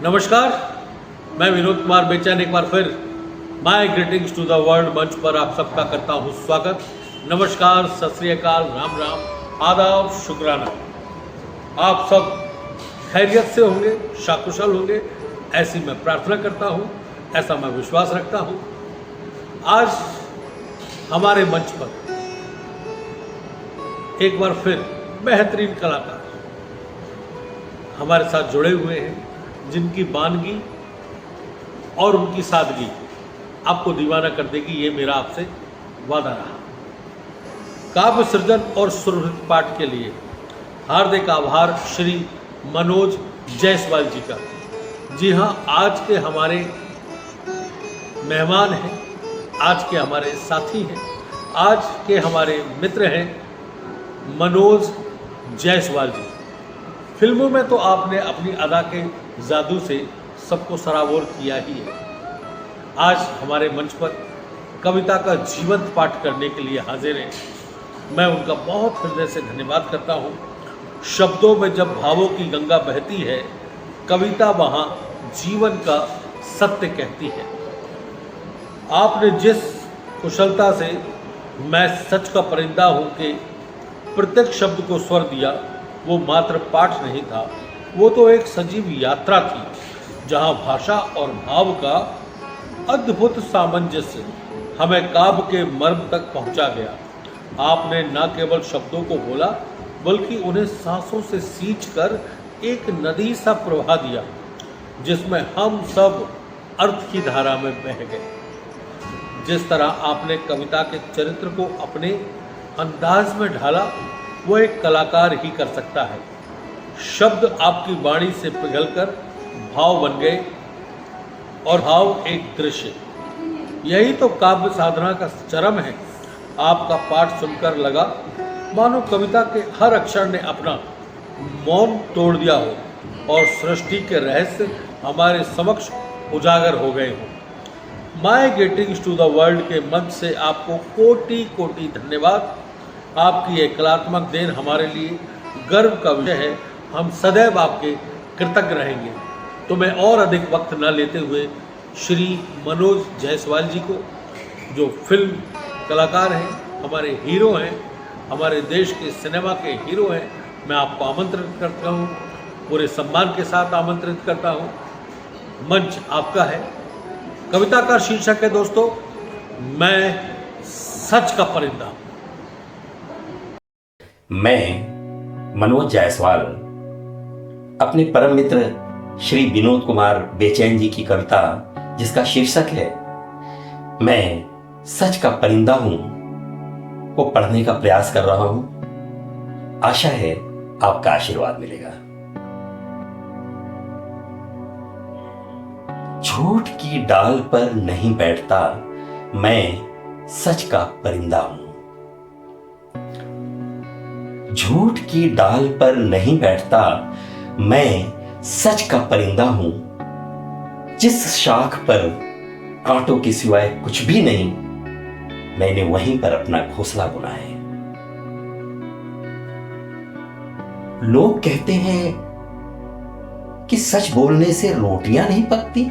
नमस्कार, मैं विनोद कुमार बेचैन एक बार फिर my greetings to the world मंच पर आप सबका करता हूँ स्वागत। नमस्कार, सत श्री अकाल, राम राम, आदाब, शुक्राना। आप सब खैरियत से होंगे, शाकुशल होंगे, ऐसी मैं प्रार्थना करता हूँ, ऐसा मैं विश्वास रखता हूँ। आज हमारे मंच पर एक बार फिर बेहतरीन कलाकार हमारे साथ जुड़े हुए हैं, जिनकी वानगी और उनकी सादगी आपको दीवाना कर देगी, ये मेरा आपसे वादा रहा। काव्य सृजन और सुरभित पाठ के लिए हार्दिक आभार श्री मनोज जायसवाल जी का। जी हाँ, आज के हमारे मेहमान हैं, आज के हमारे साथी हैं, आज के हमारे मित्र हैं मनोज जायसवाल जी। फिल्मों में तो आपने अपनी अदा के जादू से सबको सराबोर किया ही है। आज हमारे मंच पर कविता का जीवंत पाठ करने के लिए हाजिर हैं। मैं उनका बहुत हृदय से धन्यवाद करता हूँ। शब्दों में जब भावों की गंगा बहती है, कविता वहाँ जीवन का सत्य कहती है। आपने जिस कुशलता से मैं सच का परिंदा हूँ के प्रत्येक शब्द को स्वर दिया, वो मात्र पाठ नहीं था, वो तो एक सजीव यात्रा थी, जहाँ भाषा और भाव का अद्भुत सामंजस्य हमें काव्य के मर्म तक पहुँचा गया। आपने न केवल शब्दों को बोला, बल्कि उन्हें सांसों से सींचकर एक नदी सा प्रवाह दिया, जिसमें हम सब अर्थ की धारा में बह गए। जिस तरह आपने कविता के चरित्र को अपने अंदाज में ढाला, वो एक कलाकार ही कर सकता है। शब्द आपकी वाणी से पिघलकर भाव बन गए और भाव एक दृश्य। यही तो काव्य साधना का चरम है। आपका पाठ सुनकर लगा मानो कविता के हर अक्षर ने अपना मौन तोड़ दिया हो और सृष्टि के रहस्य हमारे समक्ष उजागर हो गए हों। My greetings to the world के मंच से आपको कोटि कोटि धन्यवाद। आपकी ये कलात्मक देन हमारे लिए गर्व का विषय है। हम सदैव आपके कृतज्ञ रहेंगे। तो मैं और अधिक वक्त न लेते हुए श्री मनोज जायसवाल जी को, जो फिल्म कलाकार हैं, हमारे हीरो हैं, हमारे देश के सिनेमा के हीरो हैं, मैं आपको आमंत्रित करता हूँ, पूरे सम्मान के साथ आमंत्रित करता हूँ। मंच आपका है। कविता का शीर्षक है दोस्तों, मैं सच का परिंदा। मैं मनोज जायसवाल अपने परम मित्र श्री विनोद कुमार बेचैन जी की कविता, जिसका शीर्षक है मैं सच का परिंदा हूं, को पढ़ने का प्रयास कर रहा हूं। आशा है आपका आशीर्वाद मिलेगा। झूठ की डाल पर नहीं बैठता, मैं सच का परिंदा हूं। झूठ की डाल पर नहीं बैठता, मैं सच का परिंदा हूं। जिस शाख पर कांटों के सिवाय कुछ भी नहीं, मैंने वहीं पर अपना घोंसला बुना है। लोग कहते हैं कि सच बोलने से रोटियां नहीं पकती,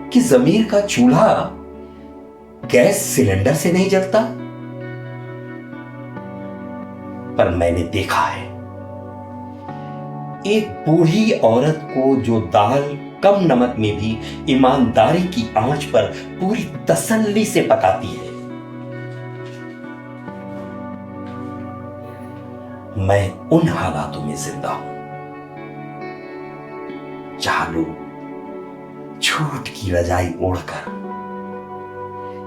कि जमीर का चूल्हा गैस सिलेंडर से नहीं जलता। पर मैंने देखा है एक बूढ़ी औरत को जो दाल कम नमक में भी ईमानदारी की आंच पर पूरी तसल्ली से पकाती है। मैं उन हालातों में जिंदा हूं जहां लोग झूठ की रजाई ओढ़कर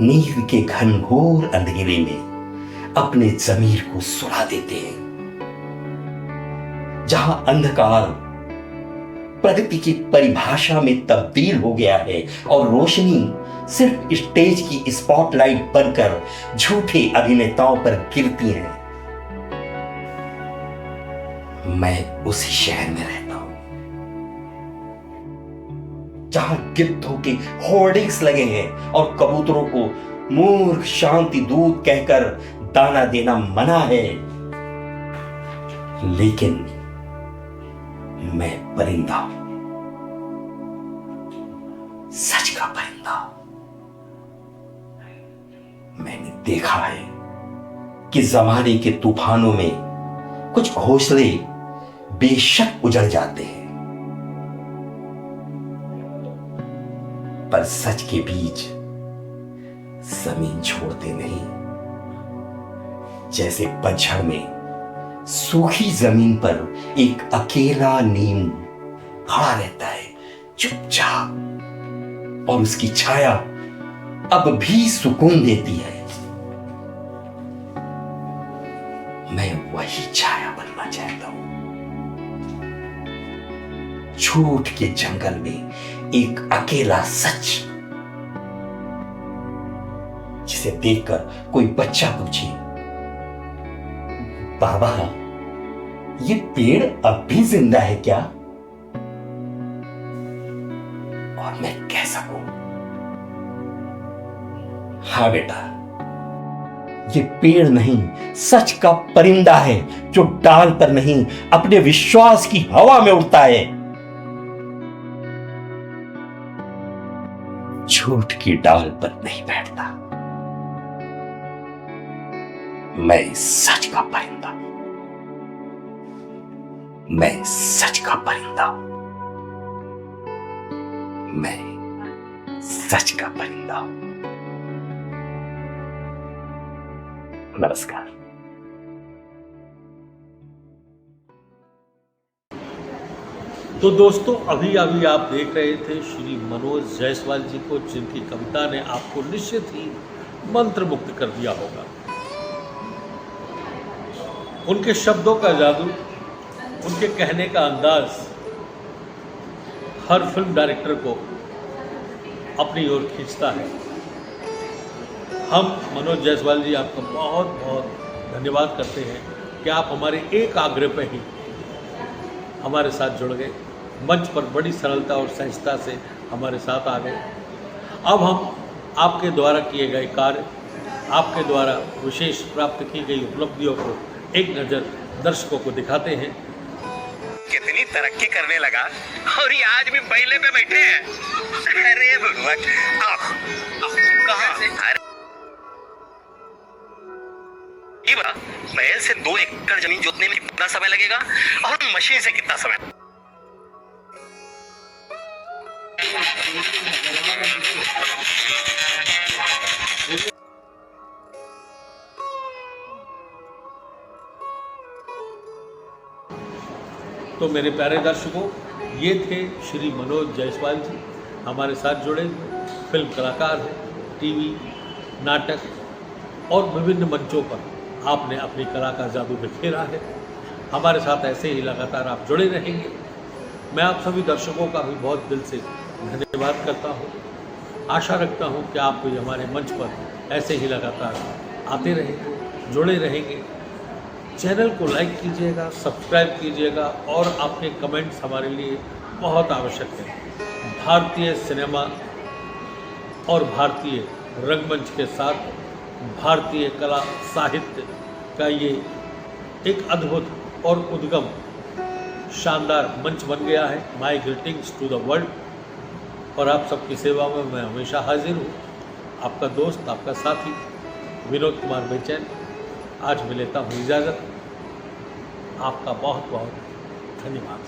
नींद के घनघोर अंधेरे में अपने जमीर को सुला देते हैं, जहां अंधकार प्रगति की परिभाषा में तब्दील हो गया है और रोशनी सिर्फ स्टेज की स्पॉटलाइट बनकर झूठे अभिनेताओं पर गिरती है। मैं उसी शहर में रहता हूं जहां गिद्धों के होर्डिंग्स लगे हैं और कबूतरों को मूर्ख शांति दूत कहकर दाना देना मना है। लेकिन मैं परिंदा हूं, सच का परिंदा। मैंने देखा है कि जमाने के तूफानों में कुछ घोंसले बेशक उजड़ जाते हैं, पर सच के बीज जमीन छोड़ते नहीं। जैसे पतझड़ में सूखी जमीन पर एक अकेला नीम खड़ा रहता है चुपचाप, और उसकी छाया अब भी सुकून देती है। मैं वही छाया बनना चाहता हूं। झूठ के जंगल में एक अकेला सच, जिसे देखकर कोई बच्चा पूछे, बाबा ये पेड़ अब भी जिंदा है क्या? और मैं कह सकूं, हाँ बेटा, ये पेड़ नहीं, सच का परिंदा है, जो डाल पर नहीं अपने विश्वास की हवा में उड़ता है। झूठ की डाल पर नहीं बैठता। मैं सच का परिंदा, मैं सच का परिंदा, मैं सच का परिंदा। नमस्कार। तो दोस्तों, अभी आप देख रहे थे श्री मनोज जायसवाल जी को, जिनकी कविता ने आपको निश्चित ही मंत्रमुग्ध कर दिया होगा। उनके शब्दों का जादू, उनके कहने का अंदाज हर फिल्म डायरेक्टर को अपनी ओर खींचता है। हम मनोज जायसवाल जी आपका बहुत बहुत धन्यवाद करते हैं कि आप हमारे एक आग्रह पे ही हमारे साथ जुड़ गए, मंच पर बड़ी सरलता और सहजता से हमारे साथ आ गए। अब हम आपके द्वारा किए गए कार्य, आपके द्वारा विशेष प्राप्त की गई उपलब्धियों को एक नज़र दर्शकों को दिखाते हैं। कितनी तरक्की करने लगा और ये आज भी पहले पे बैठे हैं। अरे भगवान, कहाँ? बैल से 2 एकड़ जमीन जोतने में कितना समय लगेगा और मशीन से कितना समय? तो मेरे प्यारे दर्शकों, ये थे श्री मनोज जायसवाल जी, हमारे साथ जुड़े हुए फिल्म कलाकार हैं। टीवी, नाटक और विभिन्न मंचों पर आपने अपनी कला का जादू बिखेरा है। हमारे साथ ऐसे ही लगातार आप जुड़े रहेंगे। मैं आप सभी दर्शकों का भी बहुत दिल से धन्यवाद करता हूँ। आशा रखता हूँ कि आप भी हमारे मंच पर ऐसे ही लगातार आते रहेंगे, जुड़े रहेंगे। चैनल को लाइक कीजिएगा, सब्सक्राइब कीजिएगा और आपके कमेंट्स हमारे लिए बहुत आवश्यक है। भारतीय सिनेमा और भारतीय रंगमंच के साथ भारतीय कला साहित्य का ये एक अद्भुत और उद्गम शानदार मंच बन गया है। My greetings to the world. और आप सबकी सेवा में मैं हमेशा हाजिर हूँ। आपका दोस्त, आपका साथी विनोद कुमार बेचैन आज मैं लेता हूँ इजाज़त। आपका बहुत बहुत धन्यवाद।